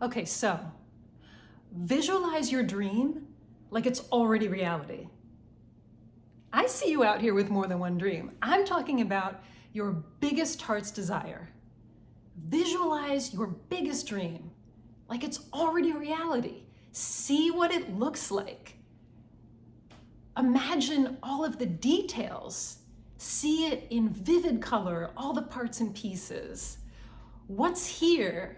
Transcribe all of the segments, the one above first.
Okay, so visualize your dream like it's already reality. I see you out here with more than one dream. I'm talking about your biggest heart's desire. Visualize your biggest dream like it's already reality. See what it looks like. Imagine all of the details. See it in vivid color, all the parts and pieces. What's here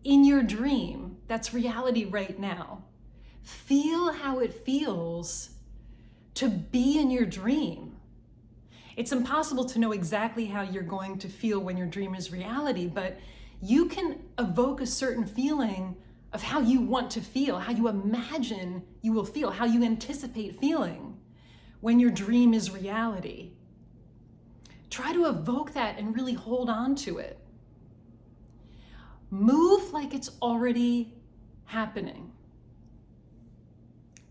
in your dream that's reality right now? Feel how it feels to be in your dream. It's impossible to know exactly how you're going to feel when your dream is reality, but you can evoke a certain feeling of how you want to feel, how you imagine you will feel, how you anticipate feeling when your dream is reality. Try to evoke that and really hold on to it. Move like it's already happening.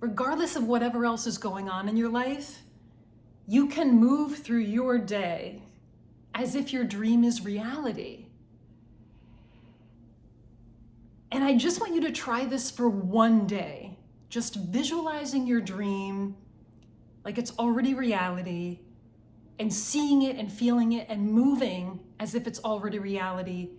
Regardless of whatever else is going on in your life, you can move through your day as if your dream is reality. And I just want you to try this for one day, just visualizing your dream like it's already reality and seeing it and feeling it and moving as if it's already reality.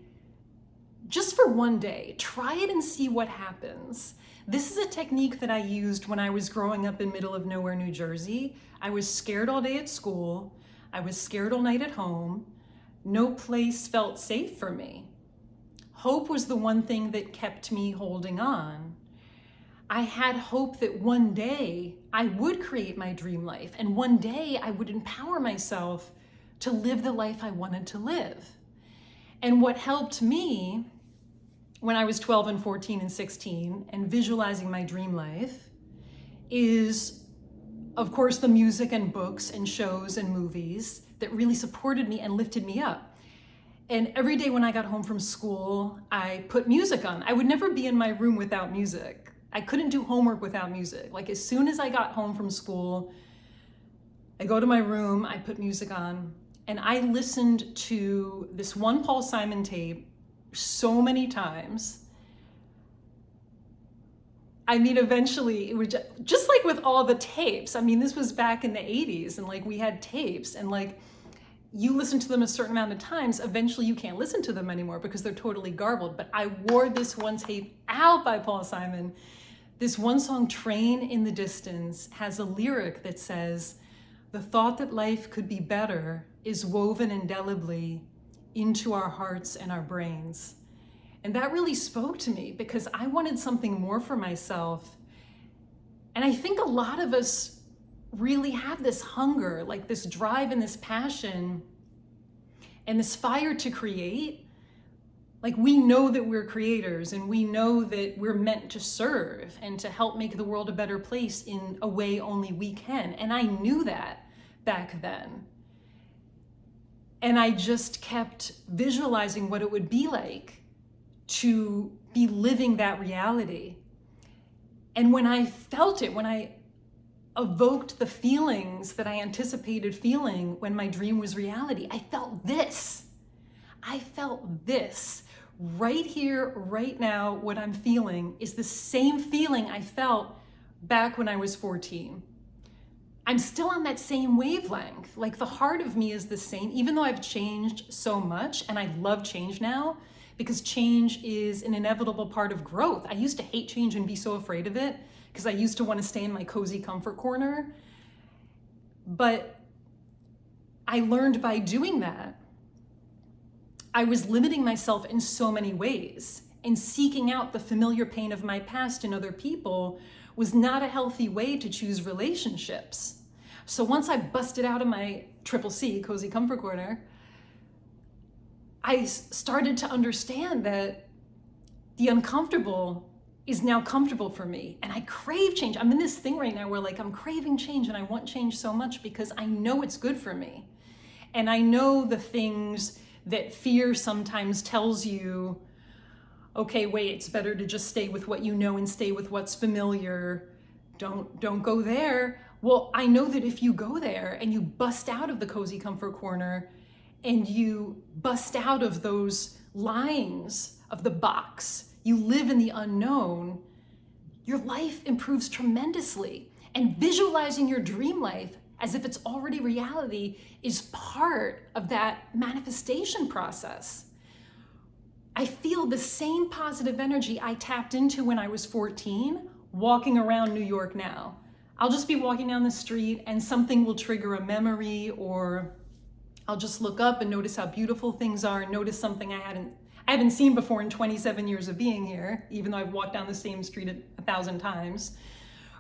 Just for one day, try it and see what happens. This is a technique that I used when I was growing up in middle of nowhere, New Jersey. I was scared all day at school. I was scared all night at home. No place felt safe for me. Hope was the one thing that kept me holding on. I had hope that one day I would create my dream life, and one day I would empower myself to live the life I wanted to live. And what helped me when I was 12 and 14 and 16 and visualizing my dream life is, of course, the music and books and shows and movies that really supported me and lifted me up. And every day when I got home from school, I put music on. I would never be in my room without music. I couldn't do homework without music. Like, as soon as I got home from school, I go to my room, I put music on, and I listened to this one Paul Simon tape so many times. I mean, eventually it was just like with all the tapes. I mean, this was back in the 80s, and like we had tapes, and like you listen to them a certain amount of times, eventually you can't listen to them anymore because they're totally garbled. But I wore this one tape out by Paul Simon. This one song, Train in the Distance, has a lyric that says, "The thought that life could be better is woven indelibly into our hearts and our brains." And that really spoke to me because I wanted something more for myself. And I think a lot of us really have this hunger, like this drive and this passion and this fire to create. Like, we know that we're creators and we know that we're meant to serve and to help make the world a better place in a way only we can. And I knew that back then. And I just kept visualizing what it would be like to be living that reality. And when I felt it, when I evoked the feelings that I anticipated feeling when my dream was reality, I felt this. I felt this. Right here, right now, what I'm feeling is the same feeling I felt back when I was 14. I'm still on that same wavelength. Like, the heart of me is the same, even though I've changed so much, and I love change now because change is an inevitable part of growth. I used to hate change and be so afraid of it because I used to want to stay in my cozy comfort corner. But I learned by doing that, I was limiting myself in so many ways, and seeking out the familiar pain of my past in other people was not a healthy way to choose relationships. So once I busted out of my CCC, cozy comfort corner, I started to understand that the uncomfortable is now comfortable for me, and I crave change. I'm in this thing right now where, like, I'm craving change, and I want change so much because I know it's good for me. And I know the things that fear sometimes tells you, okay, wait, it's better to just stay with what you know and stay with what's familiar. Don't go there. Well, I know that if you go there and you bust out of the cozy comfort corner and you bust out of those lines of the box, you live in the unknown, your life improves tremendously. And visualizing your dream life as if it's already reality is part of that manifestation process. I feel the same positive energy I tapped into when I was 14, walking around New York now. I'll just be walking down the street and something will trigger a memory, or I'll just look up and notice how beautiful things are, and notice something I haven't seen before in 27 years of being here, even though I've walked down the same street 1,000 times.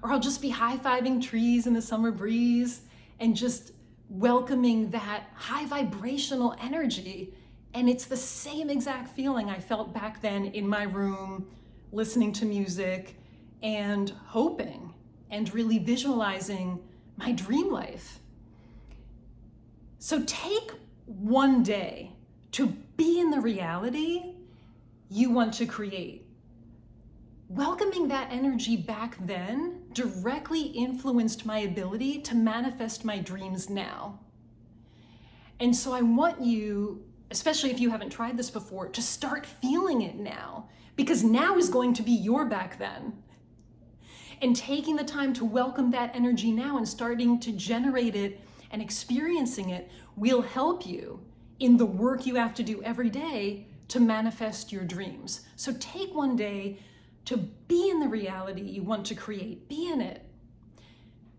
Or I'll just be high-fiving trees in the summer breeze and just welcoming that high vibrational energy. And it's the same exact feeling I felt back then in my room, listening to music and hoping and really visualizing my dream life. So take one day to be in the reality you want to create. Welcoming that energy back then directly influenced my ability to manifest my dreams now. And so I want you, especially if you haven't tried this before, to start feeling it now, because now is going to be your back then. And taking the time to welcome that energy now and starting to generate it and experiencing it will help you in the work you have to do every day to manifest your dreams. So take one day to be in the reality you want to create. Be in it.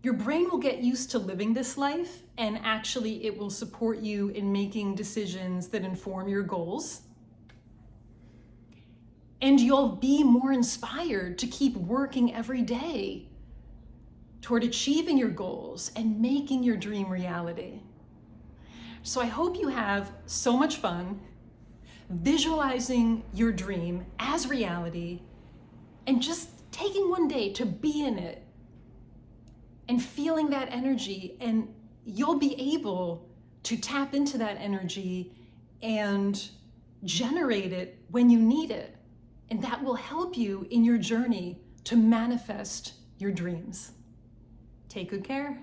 Your brain will get used to living this life, and actually it will support you in making decisions that inform your goals. And you'll be more inspired to keep working every day toward achieving your goals and making your dream reality. So I hope you have so much fun visualizing your dream as reality and just taking one day to be in it and feeling that energy, and you'll be able to tap into that energy and generate it when you need it. And that will help you in your journey to manifest your dreams. Take good care.